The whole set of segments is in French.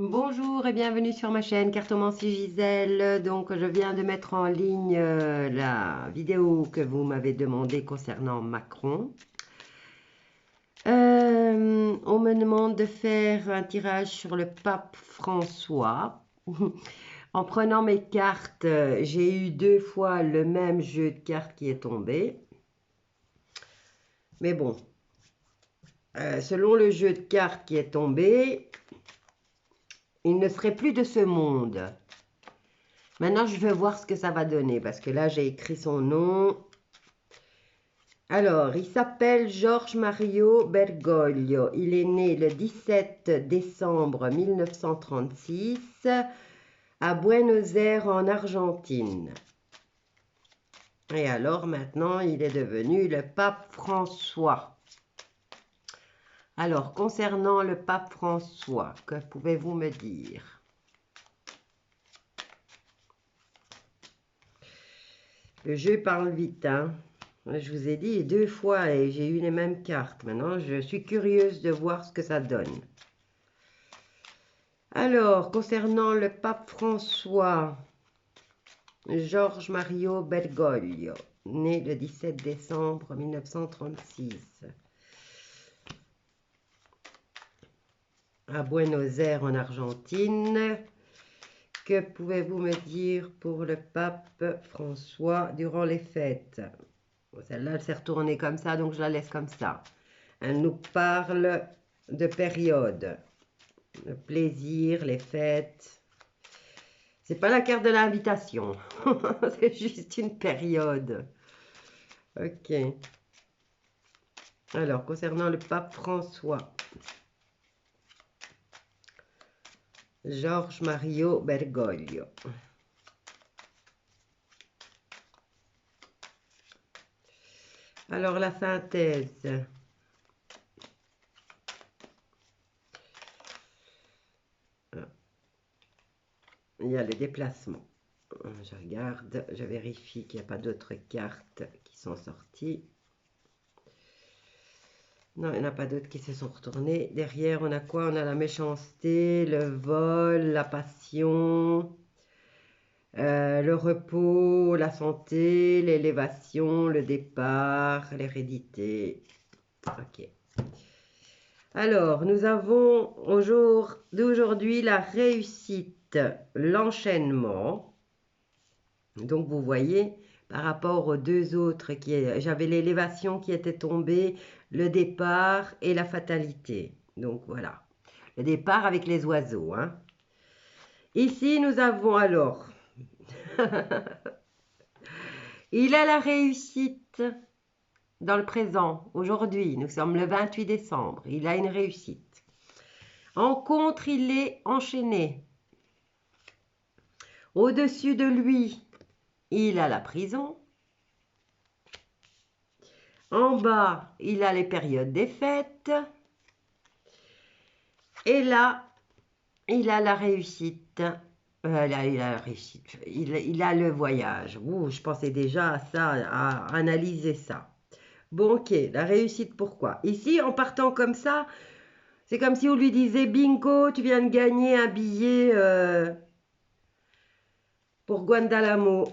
Bonjour et bienvenue sur ma chaîne Cartomancie Gisèle. Donc je viens de mettre en ligne la vidéo que vous m'avez demandé concernant Macron. On me demande de faire un tirage sur le pape François. En prenant mes cartes, j'ai eu 2 fois le même jeu de cartes qui est tombé. Mais bon, selon le jeu de cartes qui est tombé, il ne serait plus de ce monde. Maintenant, je vais voir ce que ça va donner, parce que là, j'ai écrit son nom. Alors, il s'appelle Georges Mario Bergoglio. Il est né le 17 décembre 1936 à Buenos Aires, en Argentine. Et alors, maintenant, il est devenu le pape François. Alors, concernant le pape François, que pouvez-vous me dire? Le jeu parle vite, hein? Je vous ai dit 2 fois et j'ai eu les mêmes cartes. Maintenant, je suis curieuse de voir ce que ça donne. Alors, concernant le pape François, Georges Mario Bergoglio, né le 17 décembre 1936 à Buenos Aires, en Argentine. Que pouvez-vous me dire pour le pape François durant les fêtes? Celle-là, elle s'est retournée comme ça, donc je la laisse comme ça. Elle nous parle de période, le plaisir, les fêtes. C'est pas la carte de l'invitation, c'est juste une période. Ok. Alors, concernant le pape François, Georges Mario Bergoglio. Alors, la synthèse. Il y a les déplacements. Je regarde, je vérifie qu'il n'y a pas d'autres cartes qui sont sorties. Non, il n'y en a pas d'autres qui se sont retournées. Derrière, on a quoi? On a la méchanceté, le vol, la passion, le repos, la santé, l'élévation, le départ, l'hérédité. Ok. Alors, nous avons au jour d'aujourd'hui la réussite, l'enchaînement. Donc, vous voyez, par rapport aux 2 autres, j'avais l'élévation qui était tombée, le départ et la fatalité. Donc, voilà. Le départ avec les oiseaux. Hein. Ici, nous avons alors... Il a la réussite dans le présent. Aujourd'hui, nous sommes le 28 décembre. Il a une réussite. En contre, il est enchaîné. Au-dessus de lui, il a la prison. En bas, il a les périodes des fêtes. Et là, il a la réussite. Il a la réussite. Il a le voyage. Ouh, je pensais déjà à ça, à analyser ça. Bon, ok, la réussite, pourquoi? Ici, en partant comme ça, c'est comme si on lui disait, bingo, tu viens de gagner un billet pour Guantanamo.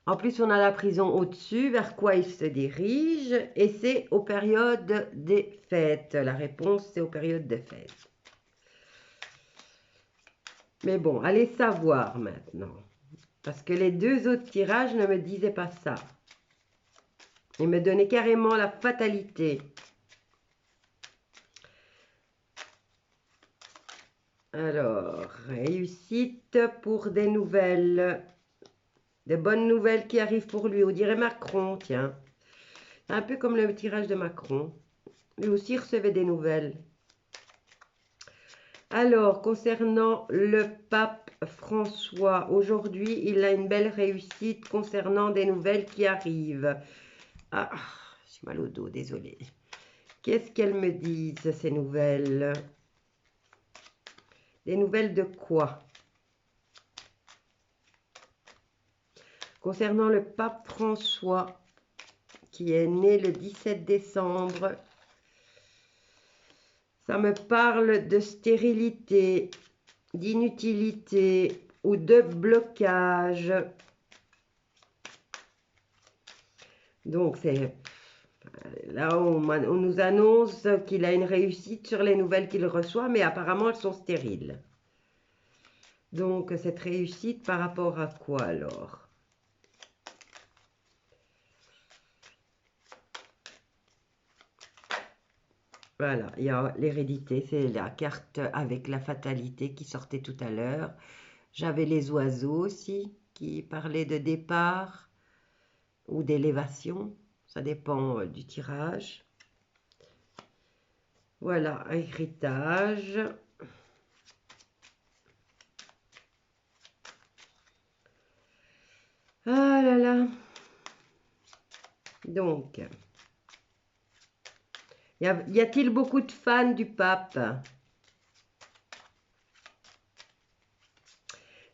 En plus, on a la prison au-dessus, vers quoi il se dirige, et c'est aux périodes des fêtes. La réponse, c'est aux périodes des fêtes. Mais bon, allez savoir maintenant. Parce que les 2 autres tirages ne me disaient pas ça. Ils me donnaient carrément la fatalité. Alors, réussite pour des nouvelles. Des bonnes nouvelles qui arrivent pour lui. On dirait Macron, tiens. Un peu comme le tirage de Macron. Lui aussi recevait des nouvelles. Alors, concernant le pape François, aujourd'hui, il a une belle réussite concernant des nouvelles qui arrivent. Ah, j'ai mal au dos, désolée. Qu'est-ce qu'elles me disent, ces nouvelles? Des nouvelles de quoi? Concernant le pape François, qui est né le 17 décembre Ça me parle de stérilité, d'inutilité ou de blocage. Donc, c'est là, on nous annonce qu'il a une réussite sur les nouvelles qu'il reçoit, mais apparemment, elles sont stériles. Donc, cette réussite par rapport à quoi alors? Voilà, il y a l'hérédité, c'est la carte avec la fatalité qui sortait tout à l'heure. J'avais les oiseaux aussi qui parlaient de départ ou d'élévation. Ça dépend du tirage. Voilà, héritage. Ah là là. Donc, y a-t-il beaucoup de fans du pape?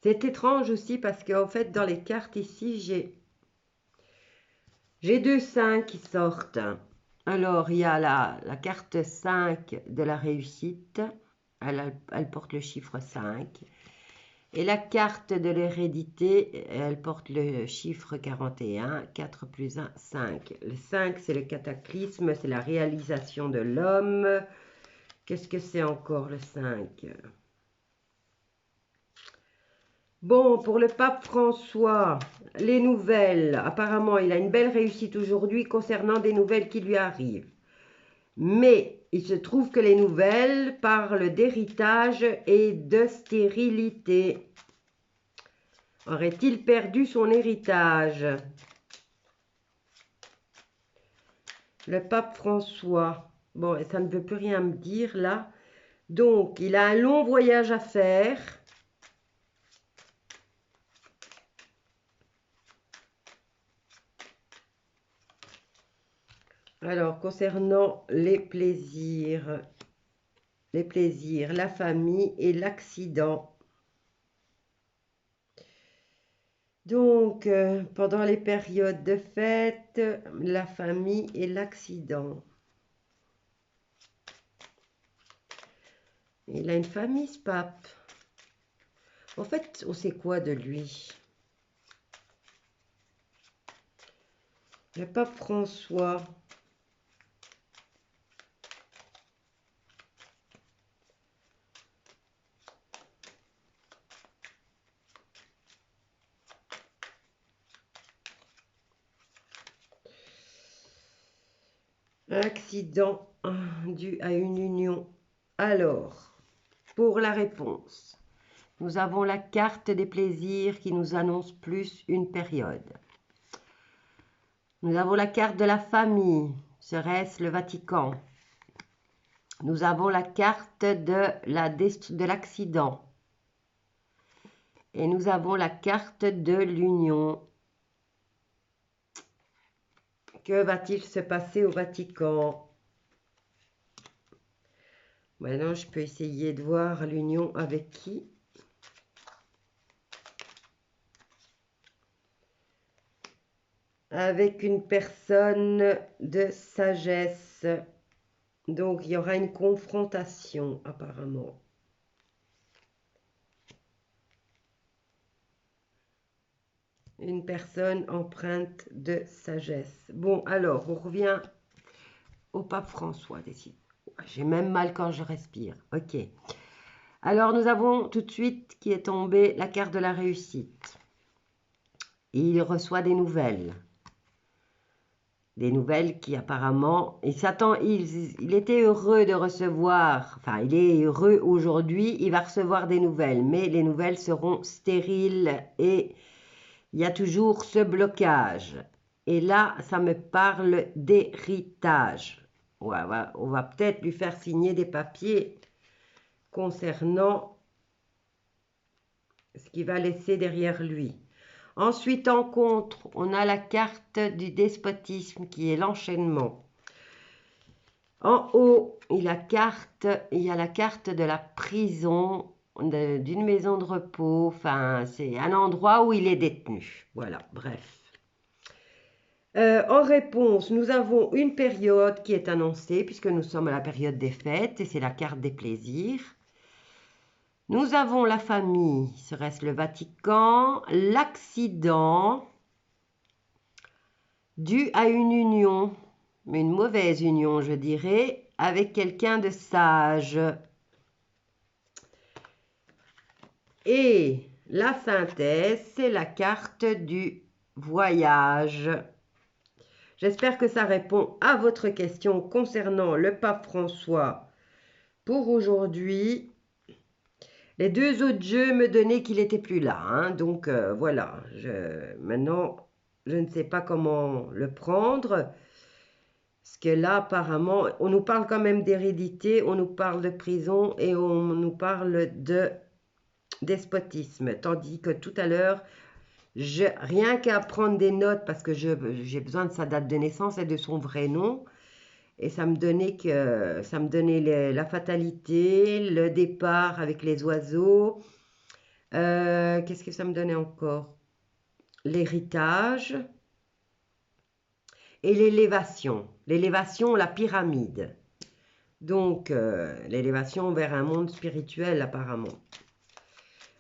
C'est étrange aussi parce qu'en fait, dans les cartes ici, j'ai 2 5 qui sortent. Alors, il y a la carte 5 de la réussite. Elle porte le chiffre 5. Et la carte de l'hérédité, elle porte le chiffre 41. 4 plus 1, 5. Le 5, c'est le cataclysme, c'est la réalisation de l'homme. Qu'est-ce que c'est encore le 5? Bon, pour le pape François, les nouvelles. Apparemment, il a une belle réussite aujourd'hui concernant des nouvelles qui lui arrivent. Mais il se trouve que les nouvelles parlent d'héritage et de stérilité. Aurait-il perdu son héritage? Le pape François. Bon, ça ne veut plus rien me dire là. Donc, il a un long voyage à faire. Alors, concernant les plaisirs, la famille et l'accident. Donc, pendant les périodes de fête, la famille et l'accident. Il a une famille, ce pape. En fait, on sait quoi de lui? Le pape François. Accident dû à une union. Alors, pour la réponse, nous avons la carte des plaisirs qui nous annonce plus une période. Nous avons la carte de la famille, serait-ce le Vatican? Nous avons la carte de l'accident. Et nous avons la carte de l'union. Que va-t-il se passer au Vatican? Maintenant, je peux essayer de voir l'union avec qui? Avec une personne de sagesse. Donc, il y aura une confrontation, apparemment. Une personne empreinte de sagesse. Bon, alors, on revient au pape François. J'ai même mal quand je respire. Ok. Alors, nous avons tout de suite qui est tombé la carte de la réussite. Il reçoit des nouvelles. Des nouvelles qui apparemment, il était heureux de recevoir, enfin il est heureux aujourd'hui, il va recevoir des nouvelles, mais les nouvelles seront stériles et il y a toujours ce blocage. Et là, ça me parle d'héritage. Ouais, on va peut-être lui faire signer des papiers concernant ce qu'il va laisser derrière lui. Ensuite, en contre, on a la carte du despotisme qui est l'enchaînement. En haut, il y a la carte de la prison, d'une maison de repos. Enfin, c'est un endroit où il est détenu. Voilà, bref. En réponse, nous avons une période qui est annoncée puisque nous sommes à la période des fêtes et c'est la carte des plaisirs. Nous avons la famille, serait-ce le Vatican, l'accident dû à une union, une mauvaise union je dirais, avec quelqu'un de sage. Et la synthèse, c'est la carte du voyage. J'espère que ça répond à votre question concernant le pape François pour aujourd'hui. Les deux autres jeux me donnaient qu'il n'était plus là. Hein, donc voilà, maintenant, je ne sais pas comment le prendre. Parce que là, apparemment, on nous parle quand même d'hérédité, on nous parle de prison et on nous parle de despotisme. Tandis que tout à l'heure, rien qu'à prendre des notes parce que j'ai besoin de sa date de naissance et de son vrai nom. Et ça me donnait la fatalité, le départ avec les oiseaux. Qu'est-ce que ça me donnait encore? L'héritage et l'élévation. L'élévation, la pyramide. Donc, l'élévation vers un monde spirituel apparemment.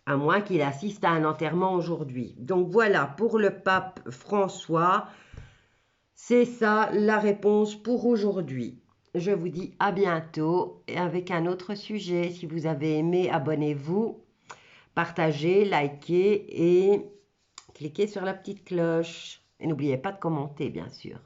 À moins qu'il assiste à un enterrement aujourd'hui. Donc voilà, pour le pape François, c'est ça la réponse pour aujourd'hui. Je vous dis à bientôt et avec un autre sujet. Si vous avez aimé, abonnez-vous, partagez, likez et cliquez sur la petite cloche. Et n'oubliez pas de commenter, bien sûr.